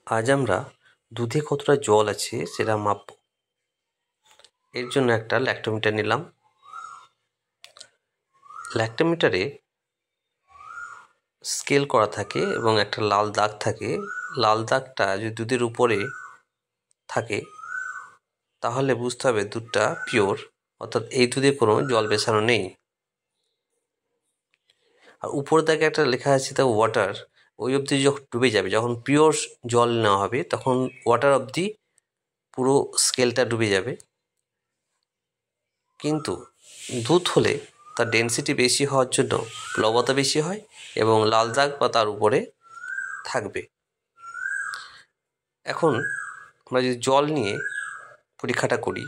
আজ আমরা দুধে কতটা জল আছে সেটা মাপব। এর জন্য একটা ল্যাক্টোমিটার নিলাম। ল্যাক্টোমিটারে স্কেল করা থাকে এবং একটা লাল দাগ থাকে। লাল দাগটা যদি দুধের উপরে থাকে তাহলে বুঝতে হবে দুধটা পিওর, অর্থাৎ এই দুধে কোনো জল মেশানো নেই। আর উপর দাগে একটা লেখা আছে তা ওয়াটার, ওই অবধি যখন ডুবে যাবে, যখন পিওর জল নেওয়া হবে তখন ওয়াটার অবধি পুরো স্কেলটা ডুবে যাবে। কিন্তু দুধ হলে তার ডেনসিটি বেশি হওয়ার জন্য প্লবতা বেশি হয় এবং লাল দাগ বা তার উপরে থাকবে। এখন আমরা যদি জল নিয়ে পরীক্ষাটা করি,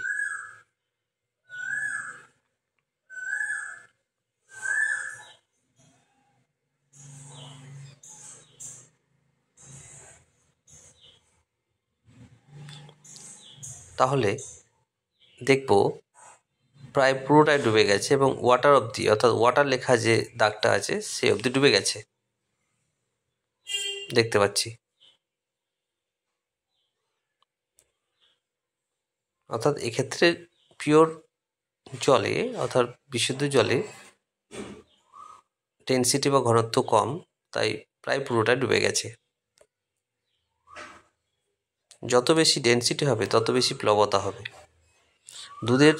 তাহলে দেখব প্রায় পুরোটাই ডুবে গেছে এবং ওয়াটার অবধি, অর্থাৎ ওয়াটার লেখা যে দাগটা আছে সে অবধি ডুবে গেছে, দেখতে পাচ্ছি। অর্থাৎ এক্ষেত্রে পিওর জলে, অর্থাৎ বিশুদ্ধ জলে ডেনসিটি বা ঘনত্ব কম, তাই প্রায় পুরোটাই ডুবে গেছে। যত বেশি ডেনসিটি হবে তত বেশি প্লবতা হবে। দুধের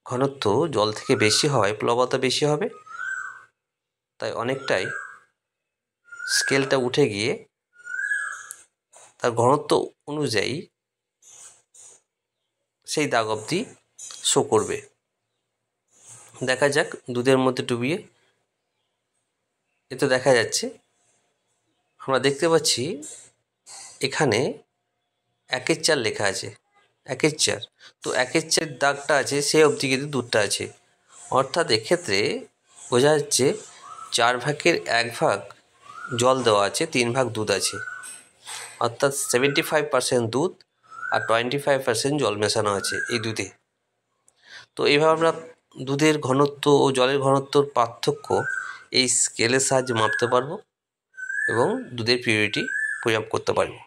ঘনত্ব জল থেকে বেশি হওয়ায় প্লবতা বেশি হবে, তাই অনেকটাই স্কেলটা উঠে গিয়ে তার ঘনত্ব অনুযায়ী সেই দাগ অবধি শো করবে। দেখা যাক দুধের মধ্যে ডুবিয়ে। এতে দেখা যাচ্ছে, আমরা দেখতে পাচ্ছি এখানে 1/4 লেখা আছে, 1/4। তো 1/4 দাগটা আছে সে অবধি কিন্তু দুধটা আছে, অর্থাৎ এক্ষেত্রে বোঝা যাচ্ছে 4 ভাগের 1 ভাগ জল দেওয়া আছে, 3 ভাগ দুধ আছে, অর্থাৎ 75% দুধ আর 25% জল মেশানো আছে এই দুধে। তো এইভাবে আমরা দুধের ঘনত্ব ও জলের ঘনত্বর পার্থক্য এই স্কেলের সাহায্যে মাপতে পারবো এবং দুধের পিউরিটি পরিমাপ করতে পারবো।